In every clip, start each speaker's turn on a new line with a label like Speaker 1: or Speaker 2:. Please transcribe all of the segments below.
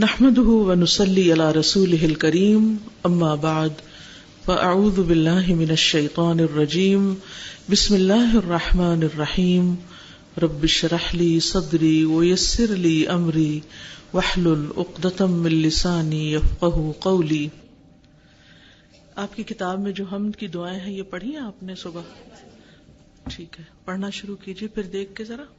Speaker 1: نحمده ونصلي على رسوله الكريم اما بعد فاعوذ بالله من الشيطان الرجيم بسم الله الرحمن الرحيم رب اشرح لي صدري ويسر لي امري واحلل عقدة من لساني يفقهوا قولي. آپ کی کتاب میں جو حمد کی دعائیں ہیں یہ پڑھی ہیں آپ نے صبح؟ ٹھیک ہے، پڑھنا شروع کیجیے پھر دیکھ کے ذرا.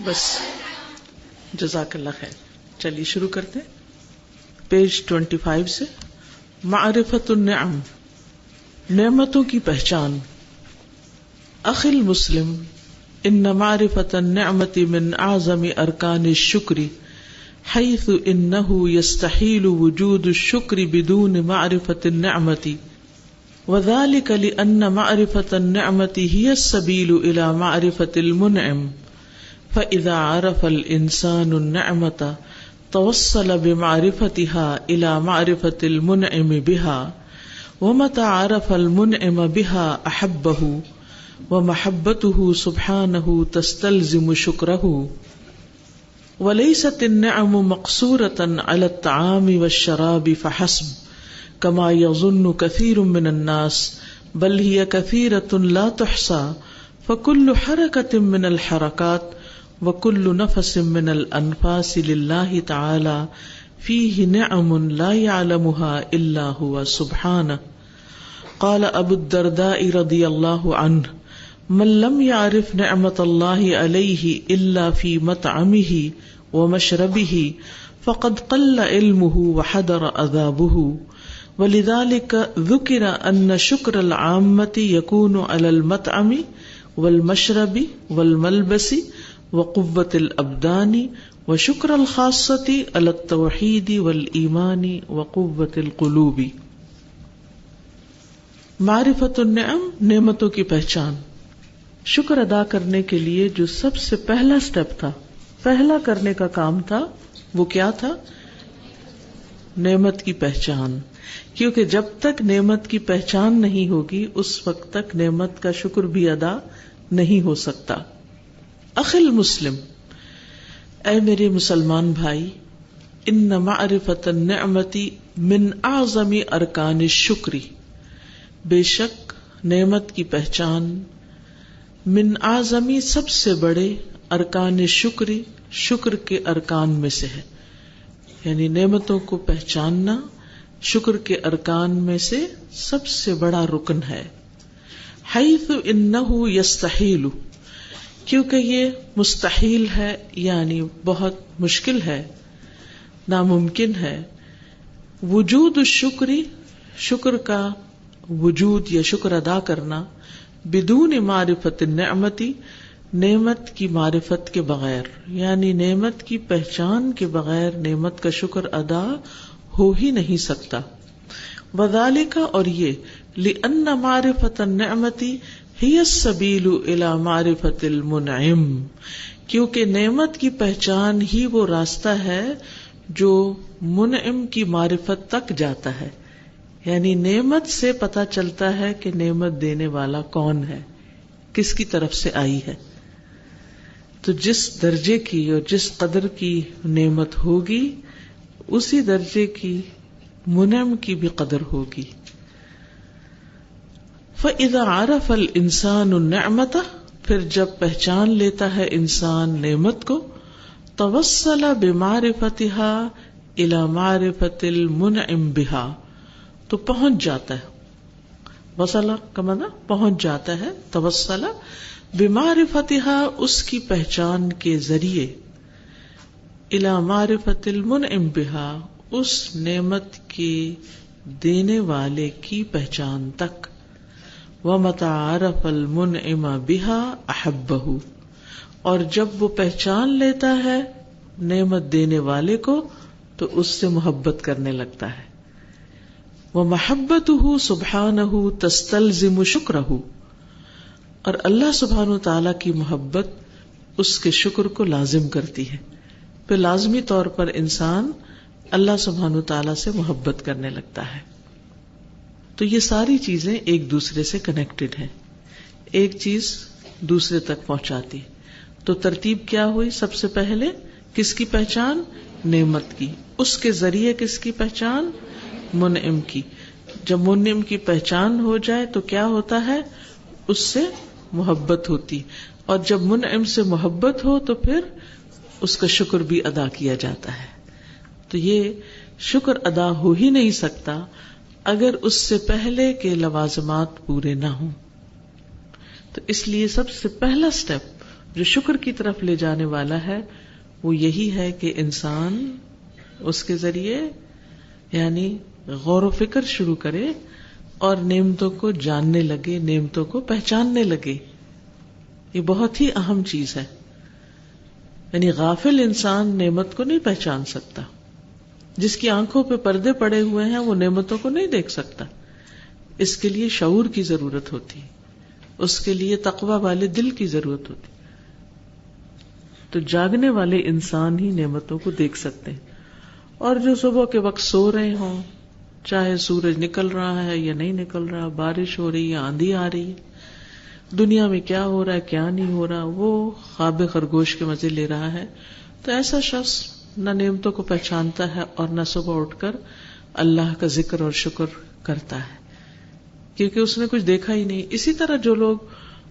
Speaker 1: بس جزاک اللہ خیر. چلیے شروع کرتے ہیں پیج 25 سے. معرفت النعم، نعمتوں کی پہچان. اخی المسلم، ان معرفت النعمت من اعظم ارکان الشکر حيث انه يستحيل وجود الشکر بدون معرفت النعمت، وذلك لأن معرفت النعمت هي السبيل الى معرفت المنعم. فإذا عرف الإنسان النعمة توصل بمعرفتها إلى معرفة المنعم بها، ومتى عرف المنعم بها أحبه، ومحبته سبحانه تستلزم شكره. وليست النعم مقصورة على الطعام والشراب فحسب كما يظن كثير من الناس، بل هي كثيرة لا تحصى. فكل حركة من الحركات وَكُلُّ نَفَسٍ مِّنَ الْأَنفَاسِ لِلَّهِ تَعَالَى فِيهِ نِعَمٌ لَا يَعْلَمُهَا إِلَّا هُوَ سُبْحَانَهُ. قال أبو الدرداء رضي الله عنه: من لم يعرف نعمة الله عليه إلا في مطعمه ومشربه فقد قل علمه وحضر عذابه. ولذلك ذكر أن شكر العامة يكون على المطعم والمشرب والملبس وقوت الابدان، وشکر الخاصۃ علی التوحید والایمان وقوت القلوب. معرفت النعم، نعمتوں کی پہچان. شکر ادا کرنے کے لیے جو سب سے پہلا سٹیپ تھا، پہلا کرنے کا کام تھا، وہ کیا تھا؟ نعمت کی پہچان. کیونکہ جب تک نعمت کی پہچان نہیں ہوگی اس وقت تک نعمت کا شکر بھی ادا نہیں ہو سکتا. اخی المسلم، اے میرے مسلمان بھائی، ان معرفت النعمت من اعظم ارکان الشکر، بے شک نعمت کی پہچان من اعظمی سب سے بڑے ارکان الشکر، شکر کے ارکان میں سے ہے. یعنی نعمتوں کو پہچاننا شکر کے ارکان میں سے سب سے بڑا رکن ہے. حیث انہ یستحیل، کیونکہ یہ مستحیل ہے، یعنی بہت مشکل ہے، ناممکن ہے. وجود الشکر، شکر کا وجود یا شکر ادا کرنا، بدون معرفت النعمت، نعمت کی معرفت کے بغیر، یعنی نعمت کی پہچان کے بغیر نعمت کا شکر ادا ہو ہی نہیں سکتا. وذالک، اور یہ لأن معرفت النعمت ہی السبیل الی معرفت المنعم، کیونکہ نعمت کی پہچان ہی وہ راستہ ہے جو منعم کی معرفت تک جاتا ہے. یعنی نعمت سے پتہ چلتا ہے کہ نعمت دینے والا کون ہے، کس کی طرف سے آئی ہے. تو جس درجے کی اور جس قدر کی نعمت ہوگی اسی درجے کی منعم کی بھی قدر ہوگی. فَإِذَا عَرَفَ الْإِنسَانُ النِّعْمَةَ، پھر جب پہچان لیتا ہے انسان نعمت کو، تَوَصَّلَ بِمَعْرِفَتِهَا إِلَى مَعْرِفَةِ الْمُنْعِمِ بِهَا، تو پہنچ جاتا ہے. وصلہ کا معنی پہنچ جاتا ہے، توصلہ بمعرفتها اس کی پہچان کے ذریعے، الی معرفت المنعم بها اس نعمت کے دینے والے کی پہچان تک، ومتى عرف المنعم بها احبہ اور جب وہ پہچان لیتا ہے نعمت دینے والے کو تو اس سے محبت کرنے لگتا ہے، ومحبته سبحانہ تستلزم شکرہ اور اللہ سبحانہ وتعالی کی محبت اس کے شکر کو لازم کرتی ہے، پھر لازمی طور پر انسان اللہ سبحانہ وتعالی سے محبت کرنے لگتا ہے۔ تو یہ ساری چیزیں ایک دوسرے سے کنیکٹڈ ہیں، ایک چیز دوسرے تک پہنچاتی۔ تو ترتیب کیا ہوئی؟ سب سے پہلے کس کی پہچان؟ نعمت کی، اس کے ذریعے کس کی پہچان؟ منعم کی۔ جب منعم کی پہچان ہو جائے تو کیا ہوتا ہے؟ اس سے محبت ہوتی، اور جب منعم سے محبت ہو تو پھر اس کا شکر بھی ادا کیا جاتا ہے۔ تو یہ شکر ادا ہو ہی نہیں سکتا اگر اس سے پہلے کے لوازمات پورے نہ ہوں۔ تو اس لیے سب سے پہلا سٹیپ جو شکر کی طرف لے جانے والا ہے وہ یہی ہے کہ انسان اس کے ذریعے یعنی غور و فکر شروع کرے اور نعمتوں کو جاننے لگے، نعمتوں کو پہچاننے لگے۔ یہ بہت ہی اہم چیز ہے، یعنی غافل انسان نعمت کو نہیں پہچان سکتا، جس کی آنکھوں پہ پردے پڑے ہوئے ہیں وہ نعمتوں کو نہیں دیکھ سکتا۔ اس کے لیے شعور کی ضرورت ہوتی، اس کے لیے تقوی والے دل کی ضرورت ہوتی۔ تو جاگنے والے انسان ہی نعمتوں کو دیکھ سکتے ہیں، اور جو صبح کے وقت سو رہے ہوں، چاہے سورج نکل رہا ہے یا نہیں نکل رہا، بارش ہو رہی ہے، آندھی آ رہی ہے، دنیا میں کیا ہو رہا ہے کیا نہیں ہو رہا، وہ خواب خرگوش کے مزے لے رہا ہے، تو ایسا شخص نہ نعمتوں کو پہچانتا ہے اور نہ صبح اٹھ کر اللہ کا ذکر اور شکر کرتا ہے، کیونکہ اس نے کچھ دیکھا ہی نہیں۔ اسی طرح جو لوگ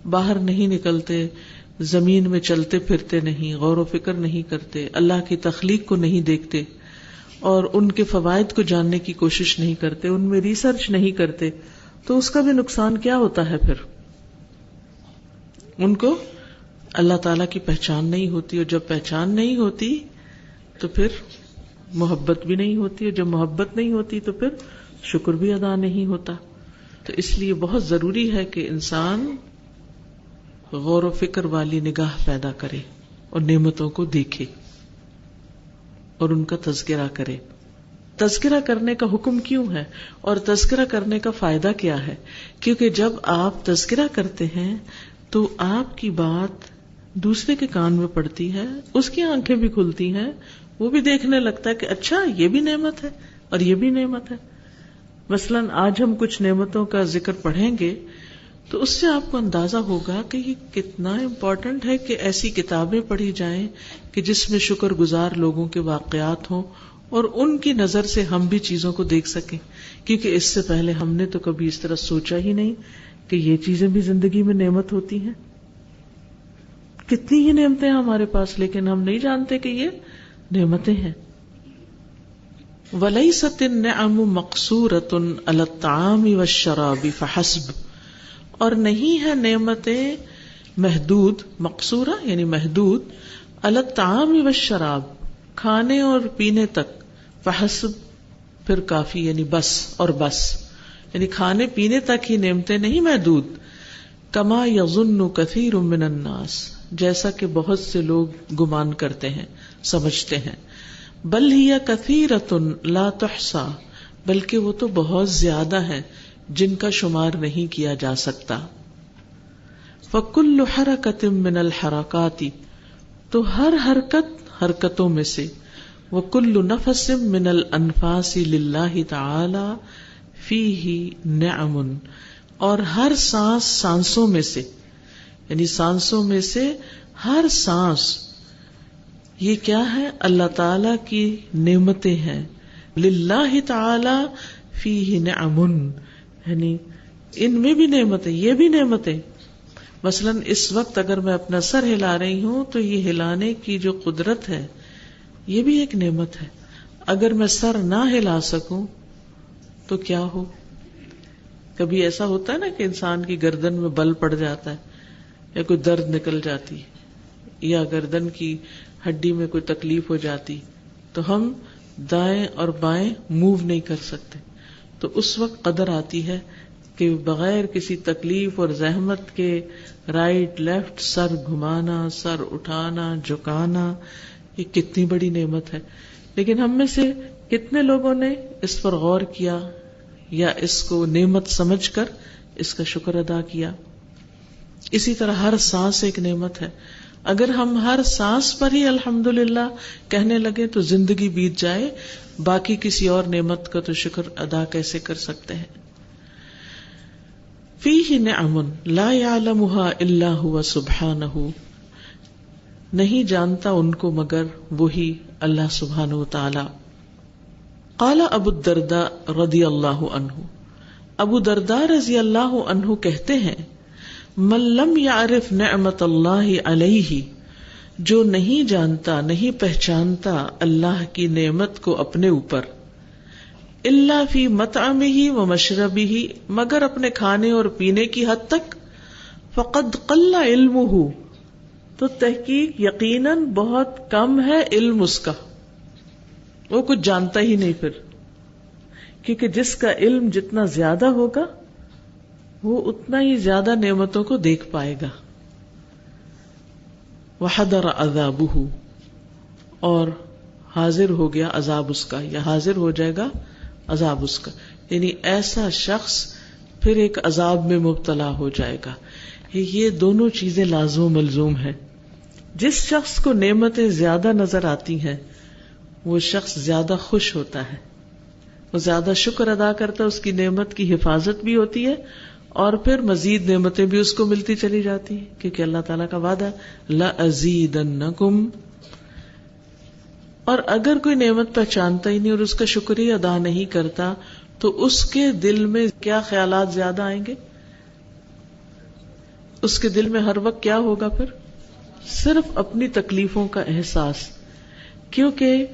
Speaker 1: باہر نہیں نکلتے، زمین میں چلتے پھرتے نہیں، غور و فکر نہیں کرتے، اللہ کی تخلیق کو نہیں دیکھتے اور ان کے فوائد کو جاننے کی کوشش نہیں کرتے، ان میں ریسرچ نہیں کرتے، تو اس کا بھی نقصان کیا ہوتا ہے؟ پھر ان کو اللہ تعالیٰ کی پہچان نہیں ہوتی، اور جب پہچان نہیں ہوتی تو پھر محبت بھی نہیں ہوتی، اور جب محبت نہیں ہوتی تو پھر شکر بھی ادا نہیں ہوتا۔ تو اس لیے بہت ضروری ہے کہ انسان غور و فکر والی نگاہ پیدا کرے اور نعمتوں کو دیکھے اور ان کا تذکرہ کرے۔ تذکرہ کرنے کا حکم کیوں ہے اور تذکرہ کرنے کا فائدہ کیا ہے؟ کیونکہ جب آپ تذکرہ کرتے ہیں تو آپ کی بات دوسرے کے کان میں پڑتی ہے، اس کی آنکھیں بھی کھلتی ہیں، وہ بھی دیکھنے لگتا ہے کہ اچھا یہ بھی نعمت ہے اور یہ بھی نعمت ہے۔ مثلاً آج ہم کچھ نعمتوں کا ذکر پڑھیں گے تو اس سے آپ کو اندازہ ہوگا کہ یہ کتنا امپورٹنٹ ہے کہ ایسی کتابیں پڑھی جائیں کہ جس میں شکر گزار لوگوں کے واقعات ہوں اور ان کی نظر سے ہم بھی چیزوں کو دیکھ سکیں، کیونکہ اس سے پہلے ہم نے تو کبھی اس طرح سوچا ہی نہیں کہ یہ چیزیں بھی زندگی میں نعمت ہوتی ہیں۔ کتنی ہی نعمتیں ہیں ہمارے پاس لیکن ہم نہیں جانتے کہ یہ نعمتیں ہیں۔ وَلَيْسَتِ النِّعَمُ مَقْصُورَةٌ عَلَى الطَّعَامِ وَالشَّرَابِ فَحَسْبُ اور نہیں ہے نعمتیں محدود، مقصورہ یعنی محدود، علی الطعام والشراب کھانے اور پینے تک، فحسب پھر کافی یعنی بس اور بس، یعنی کھانے پینے تک ہی نعمتیں نہیں محدود۔ کما یظن کثیر من الناس جیسا کہ بہت سے لوگ گمان کرتے ہیں، سمجھتے ہیں، بل ہی کثیرۃ لا تحصى بلکہ وہ تو بہت زیادہ ہیں جن کا شمار نہیں کیا جا سکتا۔ فَكُلُّ حَرَكَةٍ مِّنَ الْحَرَكَاتِ تو ہر حرکتوں میں سے، وَكُلُّ نَفَسٍ مِّنَ الْأَنفَاسِ لِلَّهِ تَعَالَى فِيهِ نِعَمٌ اور ہر سانسوں میں سے، یعنی سانسوں میں سے ہر سانس یہ کیا ہے؟ اللہ تعالی کی نعمتیں ہیں۔ للہ تعالی فیہ نعم یعنی ان میں بھی نعمتیں، یہ بھی نعمتیں۔ مثلاً اس وقت اگر میں اپنا سر ہلا رہی ہوں تو یہ ہلانے کی جو قدرت ہے یہ بھی ایک نعمت ہے۔ اگر میں سر نہ ہلا سکوں تو کیا ہو؟ کبھی ایسا ہوتا ہے نا کہ انسان کی گردن میں بل پڑ جاتا ہے یا کوئی درد نکل جاتی یا گردن کی ہڈی میں کوئی تکلیف ہو جاتی تو ہم دائیں اور بائیں موو نہیں کر سکتے، تو اس وقت قدر آتی ہے کہ بغیر کسی تکلیف اور زحمت کے رائٹ لیفٹ سر گھمانا، سر اٹھانا، جھکانا، یہ کتنی بڑی نعمت ہے. لیکن ہم میں سے کتنے لوگوں نے اس پر غور کیا یا اس کو نعمت سمجھ کر اس کا شکر ادا کیا؟ اسی طرح ہر سانس ایک نعمت ہے. اگر ہم ہر سانس پر ہی الحمدللہ کہنے لگے تو زندگی بیت جائے، باقی کسی اور نعمت کا تو شکر ادا کیسے کر سکتے ہیں؟ فیہ نعم لا یعلمها الا هو سبحانہ، نہیں جانتا ان کو مگر وہی اللہ سبحانہ وتعالی. قال ابو الدرداء رضی اللہ عنہ، ابو درداء رضی اللہ عنہ کہتے ہیں، من لم یعرف نعمت اللہ علیہ، جو نہیں جانتا نہیں پہچانتا اللہ کی نعمت کو اپنے اوپر، الا فی مطعمہ و مشربہ، مگر اپنے کھانے اور پینے کی حد تک، فقد قل علمہ، تو تحقیق یقیناً بہت کم ہے علم اس کا، وہ کچھ جانتا ہی نہیں. پھر کیونکہ جس کا علم جتنا زیادہ ہوگا وہ اتنا ہی زیادہ نعمتوں کو دیکھ پائے گا. وحضر عذابہ، اور حاضر ہو گیا عذاب اس کا، یا حاضر ہو جائے گا عذاب اس کا، یعنی ایسا شخص پھر ایک عذاب میں مبتلا ہو جائے گا. یہ دونوں چیزیں لازم و ملزوم ہیں. جس شخص کو نعمتیں زیادہ نظر آتی ہیں وہ شخص زیادہ خوش ہوتا ہے، وہ زیادہ شکر ادا کرتا ہے، اس کی نعمت کی حفاظت بھی ہوتی ہے اور پھر مزید نعمتیں بھی اس کو ملتی چلی جاتی ہیں، کیونکہ اللہ تعالیٰ کا وعدہ لَأَزِيدَنَّكُمْ. اور اگر کوئی نعمت پہچانتا ہی نہیں اور اس کا شکریہ ادا نہیں کرتا تو اس کے دل میں کیا خیالات زیادہ آئیں گے؟ اس کے دل میں ہر وقت کیا ہوگا؟ پھر صرف اپنی تکلیفوں کا احساس، کیونکہ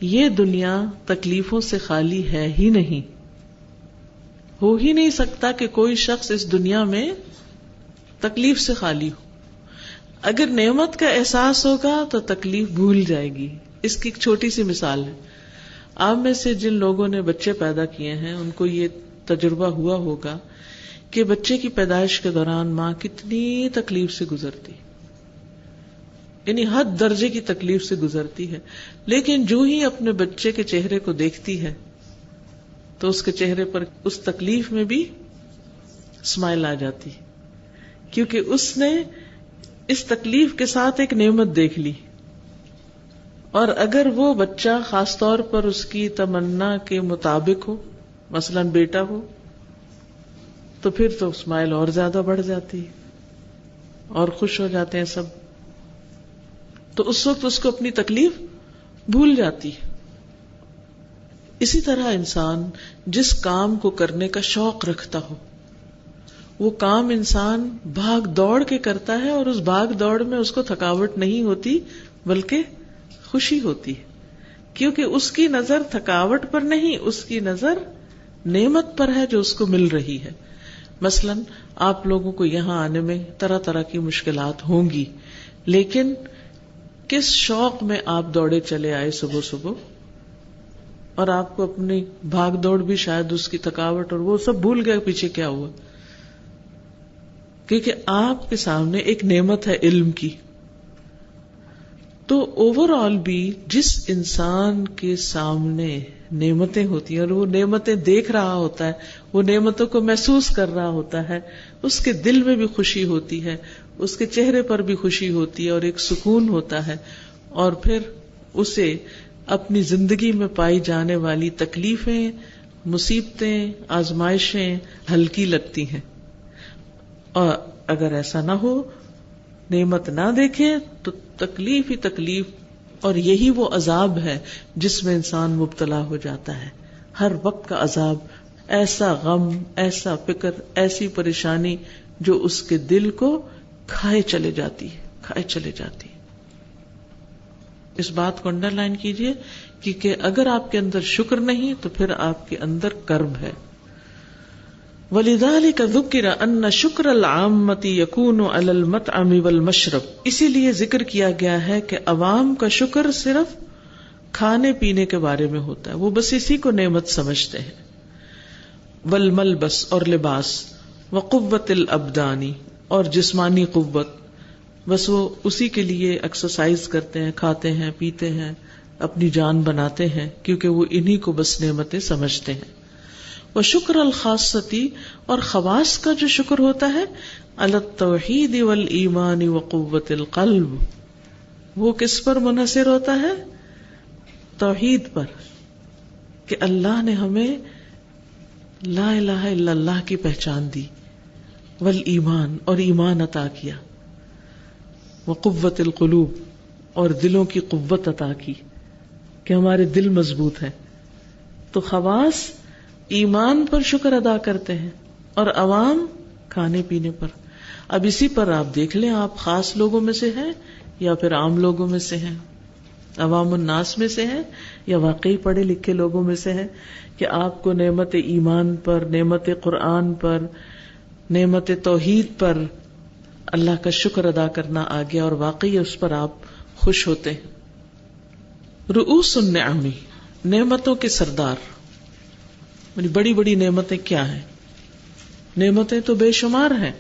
Speaker 1: یہ دنیا تکلیفوں سے خالی ہے ہی نہیں. ہو ہی نہیں سکتا کہ کوئی شخص اس دنیا میں تکلیف سے خالی ہو. اگر نعمت کا احساس ہوگا تو تکلیف بھول جائے گی. اس کی ایک چھوٹی سی مثال ہے. آپ میں سے جن لوگوں نے بچے پیدا کیے ہیں ان کو یہ تجربہ ہوا ہوگا کہ بچے کی پیدائش کے دوران ماں کتنی تکلیف سے گزرتی، یعنی حد درجے کی تکلیف سے گزرتی ہے، لیکن جو ہی اپنے بچے کے چہرے کو دیکھتی ہے تو اس کے چہرے پر اس تکلیف میں بھی اسمائل آ جاتی، کیونکہ اس نے اس تکلیف کے ساتھ ایک نعمت دیکھ لی. اور اگر وہ بچہ خاص طور پر اس کی تمنا کے مطابق ہو، مثلا بیٹا ہو، تو پھر تو اسمائل اور زیادہ بڑھ جاتی اور خوش ہو جاتے ہیں سب. تو اس وقت اس کو اپنی تکلیف بھول جاتی. اسی طرح انسان جس کام کو کرنے کا شوق رکھتا ہو وہ کام انسان بھاگ دوڑ کے کرتا ہے، اور اس بھاگ دوڑ میں اس کو تھکاوٹ نہیں ہوتی بلکہ خوشی ہوتی ہے، کیونکہ اس کی نظر تھکاوٹ پر نہیں، اس کی نظر نعمت پر ہے جو اس کو مل رہی ہے. مثلا آپ لوگوں کو یہاں آنے میں طرح طرح کی مشکلات ہوں گی، لیکن کس شوق میں آپ دوڑے چلے آئے صبح صبح، اور آپ کو اپنی بھاگ دوڑ بھی شاید اس کی تھکاوٹ اور وہ سب بھول گئے پیچھے کیا ہوا، کیونکہ آپ کے سامنے ایک نعمت ہے علم کی. تو اوور آل بھی جس انسان کے سامنے نعمتیں ہوتی ہیں اور وہ نعمتیں دیکھ رہا ہوتا ہے، وہ نعمتوں کو محسوس کر رہا ہوتا ہے، اس کے دل میں بھی خوشی ہوتی ہے، اس کے چہرے پر بھی خوشی ہوتی ہے اور ایک سکون ہوتا ہے، اور پھر اسے اپنی زندگی میں پائی جانے والی تکلیفیں، مصیبتیں، آزمائشیں ہلکی لگتی ہیں. اور اگر ایسا نہ ہو، نعمت نہ دیکھے تو تکلیف ہی تکلیف، اور یہی وہ عذاب ہے جس میں انسان مبتلا ہو جاتا ہے. ہر وقت کا عذاب، ایسا غم، ایسا فکر، ایسی پریشانی جو اس کے دل کو کھائے چلے جاتی ہے. اس بات کو انڈر لائن کیجئے کیونکہ اگر آپ کے اندر شکر نہیں تو پھر آپ کے اندر کرب ہے. وَلِذَلِكَ ذُكِّرَ أَنَّ شُكْرَ الْعَامَّةِ يَكُونُ عَلَى الْمَطْعَمِ وَالْمَشْرَبِ، اسی لیے ذکر کیا گیا ہے کہ عوام کا شکر صرف کھانے پینے کے بارے میں ہوتا ہے، وہ بس اسی کو نعمت سمجھتے ہیں، والملبس اور لباس، وقوت الابدانی اور جسمانی قوت، بس وہ اسی کے لیے ایکسرسائز کرتے ہیں، کھاتے ہیں، پیتے ہیں، اپنی جان بناتے ہیں، کیونکہ وہ انہی کو بس نعمتیں سمجھتے ہیں۔ وشکر الخاصتی، اور خواص کا جو شکر ہوتا ہے، علی التوحید والایمان وقوت القلب، وہ کس پر منحصر ہوتا ہے؟ توحید پر، کہ اللہ نے ہمیں لا الہ الا اللہ کی پہچان دی، والایمان، اور ایمان عطا کیا، وقوت القلوب، اور دلوں کی قوت عطا کی کہ ہمارے دل مضبوط ہیں۔ تو خواص ایمان پر شکر ادا کرتے ہیں اور عوام کھانے پینے پر۔ اب اسی پر آپ دیکھ لیں، آپ خاص لوگوں میں سے ہیں یا پھر عام لوگوں میں سے ہیں، عوام الناس میں سے ہیں یا واقعی پڑھے لکھے لوگوں میں سے ہیں، کہ آپ کو نعمت ایمان پر، نعمت قرآن پر، نعمت توحید پر اللہ کا شکر ادا کرنا آ گیا اور واقعی اس پر آپ خوش ہوتے ہیں۔ رؤوس النعم، نعمتوں کے سردار، یعنی بڑی بڑی نعمتیں کیا ہیں؟ نعمتیں تو بے شمار ہیں،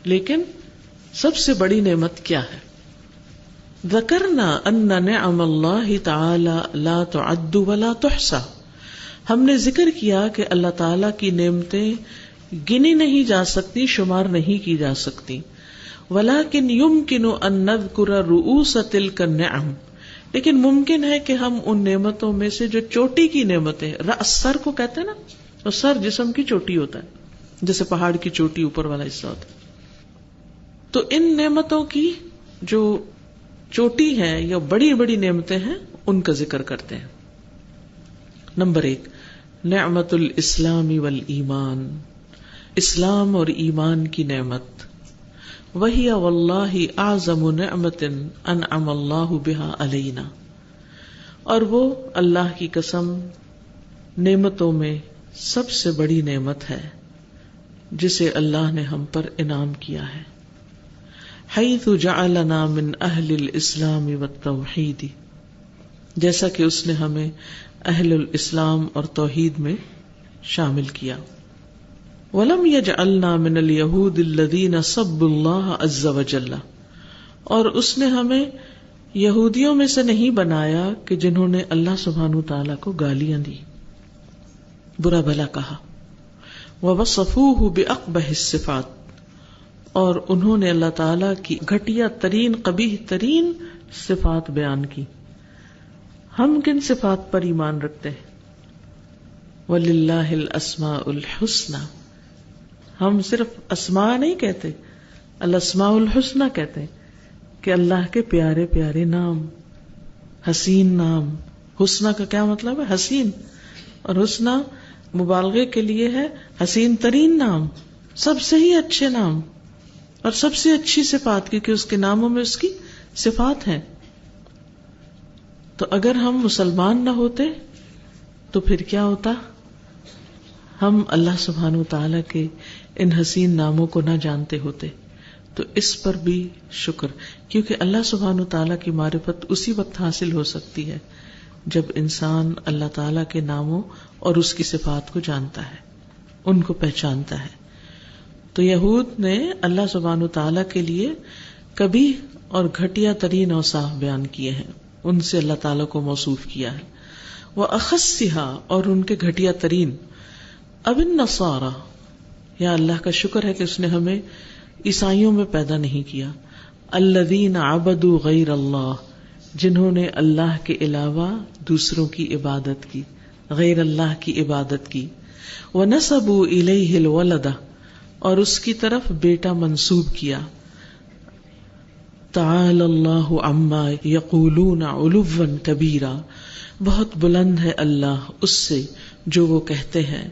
Speaker 1: لیکن سب سے بڑی نعمت کیا ہے؟ ذکرنا ان نعم اللہ تعالی لا تعد ولا تحصى، ہم نے ذکر کیا کہ اللہ تعالی کی نعمتیں گنی نہیں جا سکتی، شمار نہیں کی جا سکتی۔ ولكن يمكن ان نذكر رؤوس تلك النعم، لیکن ممکن ہے کہ ہم ان نعمتوں میں سے جو چوٹی کی نعمتیں، رأس سر کو کہتے ہیں نا، تو سر جسم کی چوٹی ہوتا ہے، جیسے پہاڑ کی چوٹی اوپر والا حصہ ہوتا ہے، تو ان نعمتوں کی جو چوٹی ہے یا بڑی بڑی نعمتیں ہیں ان کا ذکر کرتے ہیں۔ نمبر 1، نعمت الاسلام والایمان، اسلام اور ایمان کی نعمت۔ وہی واللہ اعظم نعمت انعم اللہ بہا علینا، اور وہ اللہ کی قسم نعمتوں میں سب سے بڑی نعمت ہے جسے اللہ نے ہم پر انعام کیا ہے۔ حیث جعلنا من اہل الاسلام والتوحید، جیسا کہ اس نے ہمیں اہل الاسلام اور توحید میں شامل کیا۔ وَلَمْ يَجْعَلْنَا مِنَ الْيَهُودِ الَّذِينَ سَبُّوا اللَّهَ عَزَّ وَجَلَّ، اور اس نے ہمیں یہودیوں میں سے نہیں بنایا کہ جنہوں نے اللہ سبحانہ تعالیٰ کو گالیاں دی، برا بھلا کہا۔ وَوَصَفُوهُ بِأَقْبَحِ الصِّفَاتِ، اور انہوں نے اللہ تعالیٰ کی گھٹیا ترین، قبیح ترین صفات بیان کی۔ ہم کن صفات پر ایمان رکھتے ہیں؟ وَلِلَّهِ الْأَسْمَاءُ الْحُسْنَى، ہم صرف اسماء نہیں کہتے، الاسماء الحسنى کہتے ہیں کہ اللہ کے پیارے پیارے نام، حسین نام۔ حسنى کا کیا مطلب ہے؟ حسین، اور حسنى مبالغے کے لیے ہے حسین ترین نام، سب سے ہی اچھے نام اور سب سے اچھی صفات، کیونکہ اس کے ناموں میں اس کی صفات ہیں۔ تو اگر ہم مسلمان نہ ہوتے تو پھر کیا ہوتا؟ ہم اللہ سبحانہ وتعالی کے ان حسین ناموں کو نہ جانتے ہوتے۔ تو اس پر بھی شکر، کیونکہ اللہ سبحانہ وتعالی کی معرفت اسی وقت حاصل ہو سکتی ہے جب انسان اللہ تعالی کے ناموں اور اس کی صفات کو جانتا ہے، ان کو پہچانتا ہے۔ تو یہود نے اللہ سبحانہ وتعالی کے لیے کبھی اور گھٹیا ترین اوصاف بیان کیے ہیں، ان سے اللہ تعالیٰ کو موصوف کیا ہے۔ وَأَخَصِّهَا، اور ان کے گھٹیا ترین۔ اب النصارى، یا اللہ کا شکر ہے کہ اس نے ہمیں عیسائیوں میں پیدا نہیں کیا۔ الذین عبدوا غیر اللہ، جنہوں نے اللہ کے علاوہ دوسروں کی عبادت کی، غیر اللہ کی عبادت کی۔ وَنَسَبُوا إِلَيْهِ الْوَلَدَ، اور اس کی طرف بیٹا منسوب کیا۔ تعالی اللہ عما یقولون علوا کبیرا، بہت بلند ہے اللہ اس سے جو وہ کہتے ہیں،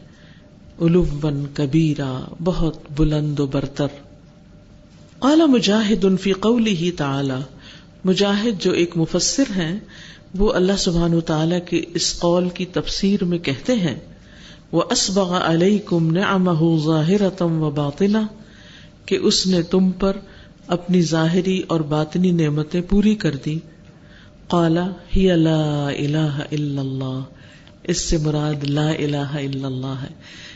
Speaker 1: علوا کبیرا، بہت بلند و برتر۔ قال مجاہد فی قولہ تعالی، مجاہد جو ایک مفسر ہیں وہ اللہ سبحانہ وتعالی کے اس قول کی تفسیر میں کہتے ہیں، وَأَسْبَغَ عَلَيْكُمْ نِعَمَهُ ظَاهِرَةً وَبَاطِنَةً کہ اس نے تم پر اپنی ظاہری اور باطنی نعمتیں پوری کر دی. قال هي لا الہ الا اللہ، اس سے مراد لا الہ الا اللہ ہے.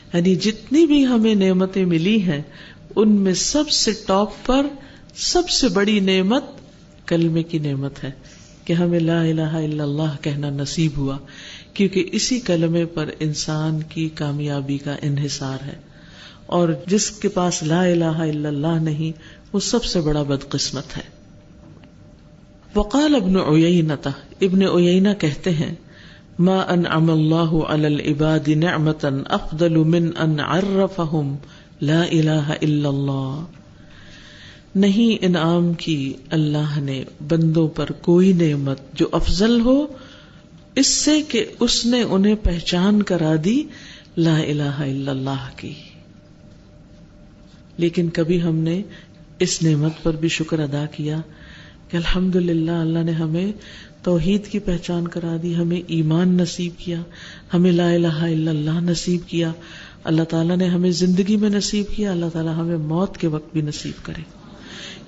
Speaker 1: یعنی جتنی بھی ہمیں نعمتیں ملی ہیں ان میں سب سے ٹاپ پر سب سے بڑی نعمت کلمے کی نعمت ہے کہ ہمیں لا الہ الا اللہ کہنا نصیب ہوا، کیونکہ اسی کلمے پر انسان کی کامیابی کا انحصار ہے، اور جس کے پاس لا الہ الا اللہ نہیں وہ سب سے بڑا بدقسمت ہے. وقال ابن عیینہ، ابن عیینہ کہتے ہیں ما انعم اللہ علی العباد نعمتا افضل من ان عرفہم لا الہ الا اللہ. نہیں انعام کی اللہ نے بندوں پر کوئی نعمت جو افضل ہو اس سے کہ اس نے انہیں پہچان کرا دی لا الہ الا اللہ کی. لیکن کبھی ہم نے اس نعمت پر بھی شکر ادا کیا کہ الحمدللہ اللہ نے ہمیں توحید کی پہچان کرا دی، ہمیں ایمان نصیب کیا، ہمیں لا الہ الا اللہ نصیب کیا، اللہ تعالیٰ نے ہمیں زندگی میں نصیب کیا، اللہ تعالیٰ ہمیں موت کے وقت بھی نصیب کرے،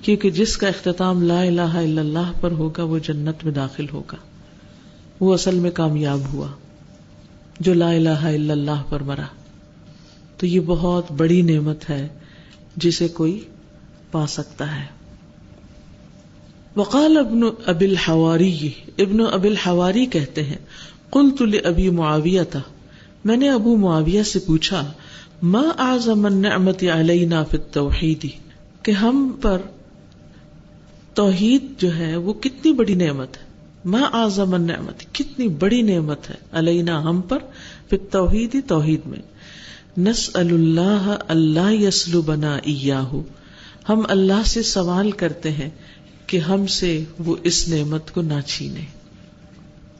Speaker 1: کیونکہ جس کا اختتام لا الہ الا اللہ پر ہوگا وہ جنت میں داخل ہوگا، وہ اصل میں کامیاب ہوا جو لا الہ الا اللہ پر مرا. تو یہ بہت بڑی نعمت ہے جسے کوئی پا سکتا ہے. وقال ابن ابی الحواری، ابن ابی الحواری کہتے ہیں قلت لابی معاویہ، میں نے ابو معاویہ سے پوچھا ما اعظم النعمت علینا فی التوحید، کہ ہم پر توحید جو ہے وہ کتنی بڑی نعمت ہے. ما اعظم النعمت، کتنی بڑی نعمت ہے علینا ہم پر، فی التوحید توحید میں. نسأل اللہ اللہ یسلبنا ایاہ، ہم اللہ سے سوال کرتے ہیں کہ ہم سے وہ اس نعمت کو نہ چھینے،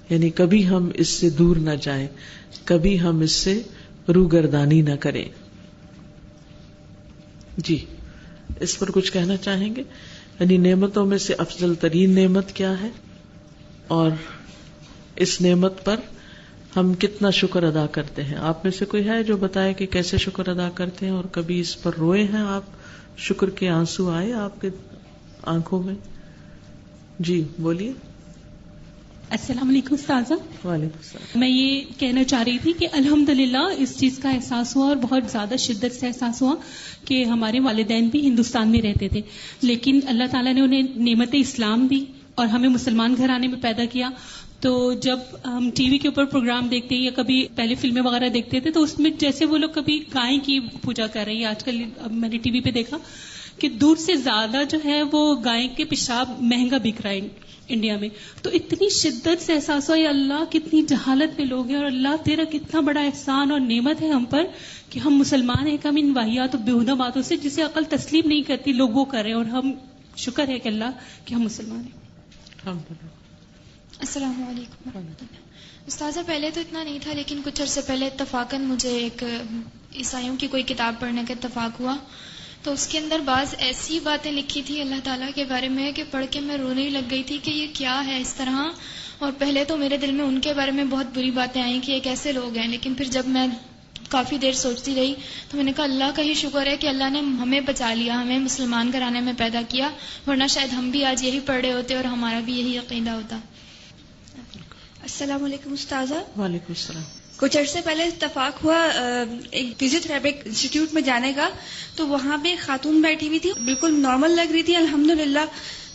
Speaker 1: یعنی کبھی ہم اس سے دور نہ جائیں، کبھی ہم اس سے روگردانی نہ کریں. جی اس پر کچھ کہنا چاہیں گے؟ یعنی نعمتوں میں سے افضل ترین نعمت کیا ہے اور اس نعمت پر ہم کتنا شکر ادا کرتے ہیں؟ آپ میں سے کوئی ہے جو بتائے کہ کیسے شکر ادا کرتے ہیں اور کبھی اس پر روئے ہیں آپ، شکر کے آنسو آئے آپ کے آنکھوں میں؟ جی بولیے.
Speaker 2: السلام علیکم استاذہ.
Speaker 1: وعلیکم السلام.
Speaker 2: میں یہ کہنا چاہ رہی تھی کہ الحمدللہ اس چیز کا احساس ہوا اور بہت زیادہ شدت سے احساس ہوا کہ ہمارے والدین بھی ہندوستان میں رہتے تھے، لیکن اللہ تعالیٰ نے انہیں نعمت اسلام دی اور ہمیں مسلمان گھرانے میں پیدا کیا. تو جب ہم ٹی وی کے اوپر پروگرام دیکھتے یا کبھی پہلے فلمیں وغیرہ دیکھتے تھے تو اس میں جیسے وہ لوگ کبھی گائے کی پوجا کر رہے ہیں، آج کل اب میں نے ٹی وی پہ دیکھا کہ دودھ سے زیادہ جو ہے وہ گائے کے پیشاب مہنگا بک رہا ہے انڈیا میں. تو اتنی شدت سے احساس ہوا یا اللہ کتنی جہالت میں لوگ ہیں، اور اللہ تیرا کتنا بڑا احسان اور نعمت ہے ہم پر کہ ہم مسلمان ہیں، کہ ہم ان واہیات و بیہودہ باتوں سے جسے عقل تسلیم نہیں کرتی لوگ وہ کر رہے ہیں، اور ہم شکر ہے کہ اللہ کہ ہم مسلمان ہیں.
Speaker 3: السلام علیکم. استاذہ پہلے تو اتنا نہیں تھا، لیکن کچھ عرصے پہلے اتفاقاً مجھے ایک عیسائیوں کی کوئی کتاب پڑھنے کا اتفاق ہوا، تو اس کے اندر بعض ایسی باتیں لکھی تھی اللہ تعالیٰ کے بارے میں کہ پڑھ کے میں رونے لگ گئی تھی کہ یہ کیا ہے اس طرح. اور پہلے تو میرے دل میں ان کے بارے میں بہت بری باتیں آئیں کہ یہ کیسے لوگ ہیں، لیکن پھر جب میں کافی دیر سوچتی رہی تو میں نے کہا اللہ کا ہی شکر ہے کہ اللہ نے ہمیں بچا لیا، ہمیں مسلمان گھرانے میں پیدا کیا، ورنہ شاید ہم بھی آج یہی پڑھ رہے ہوتے اور ہمارا بھی یہی عقیدہ ہوتا.
Speaker 4: السلام علیکم استاذہ.
Speaker 1: وعلیکم السلام.
Speaker 4: کچھ عرصے پہلے اتفاق ہوا ایک فزیوتھراپک انسٹیٹیوٹ میں جانے کا، تو وہاں پہ ایک خاتون بیٹھی ہوئی تھی، بالکل نارمل لگ رہی تھی الحمدللہ،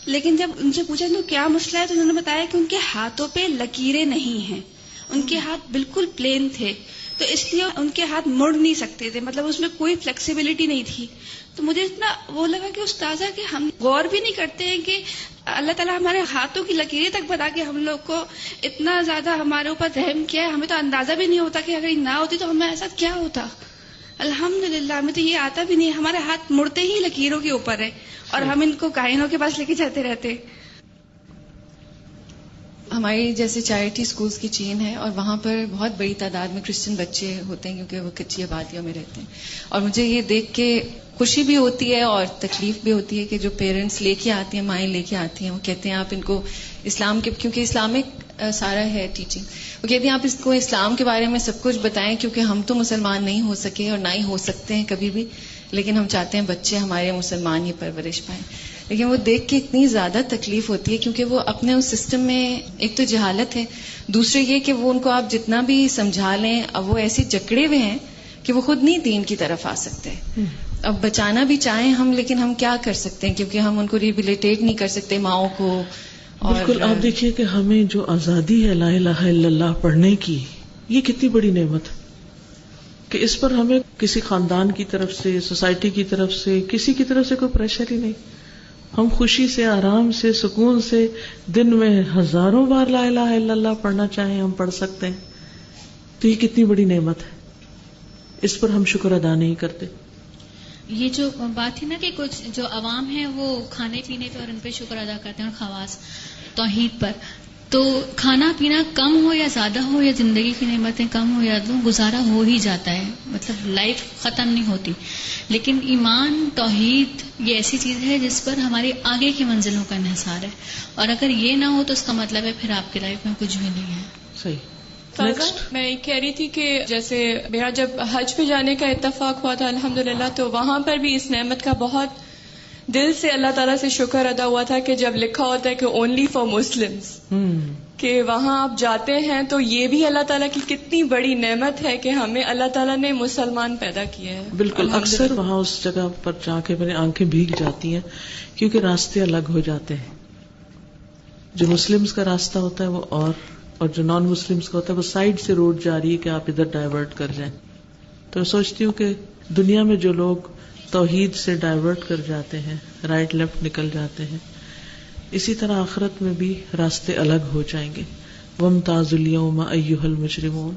Speaker 4: لیکن جب ان سے پوچھا تو کیا مسئلہ ہے تو انہوں نے بتایا کہ ان کے ہاتھوں پہ لکیریں نہیں ہیں، ان کے ہاتھ بالکل پلین تھے، تو اس لیے ان کے ہاتھ مڑ نہیں سکتے تھے، مطلب اس میں کوئی فلیکسیبلٹی نہیں تھی. تو مجھے اتنا وہ لگا کہ استاذہ کہ ہم غور بھی نہیں کرتے ہیں کہ اللہ تعالیٰ ہمارے ہاتھوں کی لکیریں تک بتا کے ہم لوگ کو اتنا زیادہ ہمارے اوپر رحم کیا ہے. ہمیں تو اندازہ بھی نہیں ہوتا کہ اگر یہ نہ ہوتی تو ہمیں ایسا کیا ہوتا. الحمدللہ ہمیں تو یہ آتا بھی نہیں، ہمارے ہاتھ مڑتے ہی لکیروں کے اوپر ہے اور ہم ان کو کاہنوں کے پاس لے کے جاتے رہتے.
Speaker 5: ہماری جیسے چیریٹی اسکولس کی چین ہے اور وہاں پر بہت بڑی تعداد میں کرسچن بچے ہوتے ہیں کیونکہ وہ کچی آبادیوں میں رہتے ہیں، اور مجھے یہ دیکھ کے خوشی بھی ہوتی ہے اور تکلیف بھی ہوتی ہے کہ جو پیرنٹس لے کے آتی ہیں، مائیں لے کے آتی ہیں، وہ کہتے ہیں آپ ان کو اسلام کے، کیونکہ اسلامک سارا ہے ٹیچنگ، وہ کہتے ہیں آپ اس کو اسلام کے بارے میں سب کچھ بتائیں، کیونکہ ہم تو مسلمان نہیں ہو سکے اور نہ ہی ہو سکتے ہیں کبھی بھی، لیکن ہم چاہتے ہیں بچے ہمارے مسلمان ہی پرورش پائیں. لیکن وہ دیکھ کے اتنی زیادہ تکلیف ہوتی ہے، کیونکہ وہ اپنے اس سسٹم میں ایک تو جہالت ہے، دوسرے یہ کہ وہ ان کو آپ جتنا بھی سمجھا لیں اب وہ ایسے جکڑے ہوئے ہیں کہ وہ خود نہیں دین کی طرف آ سکتے. اب بچانا بھی چاہیں ہم، لیکن ہم کیا کر سکتے ہیں، کیونکہ ہم ان کو ریبیلیٹیٹ نہیں کر سکتے ماؤں کو.
Speaker 1: بالکل. آپ دیکھیے کہ ہمیں جو آزادی ہے لا الہ الا اللہ پڑھنے کی، یہ کتنی بڑی نعمت ہے کہ اس پر ہمیں کسی خاندان کی طرف سے، سوسائٹی کی طرف سے، کسی کی طرف سے کوئی پریشر ہی نہیں. ہم خوشی سے، آرام سے، سکون سے دن میں ہزاروں بار لا الہ الا اللہ پڑھنا چاہیں ہم پڑھ سکتے ہیں. تو یہ کتنی بڑی نعمت ہے، اس پر ہم شکر ادا نہیں کرتے.
Speaker 6: یہ جو بات تھی نا کہ کچھ جو عوام ہیں وہ کھانے پینے پہ اور ان پہ شکر ادا کرتے ہیں، اور خواص توحید پر، تو کھانا پینا کم ہو یا زیادہ ہو، یا زندگی کی نعمتیں کم ہو یا زیادہ ہو، گزارا ہو ہی جاتا ہے، مطلب لائف ختم نہیں ہوتی. لیکن ایمان، توحید یہ ایسی چیز ہے جس پر ہماری آگے کی منزلوں کا انحصار ہے، اور اگر یہ نہ ہو تو اس کا مطلب ہے پھر آپ کی لائف میں کچھ بھی نہیں ہے.
Speaker 1: صحیح.
Speaker 7: میں یہ کہہ رہی تھی کہ جیسے میرا جب حج پہ جانے کا اتفاق ہوا تھا الحمدللہ، تو وہاں پر بھی اس نعمت کا بہت دل سے اللہ تعالیٰ سے شکر ادا ہوا تھا کہ جب لکھا ہوتا ہے کہ اونلی فار مسلمس، کہ وہاں آپ جاتے ہیں تو یہ بھی اللہ تعالیٰ کی کتنی بڑی نعمت ہے کہ ہمیں اللہ تعالیٰ نے مسلمان پیدا کیا ہے. بالکل.
Speaker 1: اکثر وہاں اس جگہ پر جا کے میری آنکھیں بھیگ جاتی ہیں، کیونکہ راستے الگ ہو جاتے ہیں. جو مسلمز کا راستہ ہوتا ہے وہ اور جو نان مسلمز کا ہوتا ہے وہ سائڈ سے روڈ جا رہی ہے کہ آپ ادھر ڈائیورٹ کر جائیں. تو میں سوچتی ہوں کہ دنیا میں جو لوگ توحید سے ڈائیورٹ کر جاتے ہیں، رائٹ لیفٹ نکل جاتے ہیں، اسی طرح آخرت میں بھی راستے الگ ہو جائیں گے. وَامْتَازُوا الْيَوْمَ أَيُّهَا الْمُجْرِمُونَ.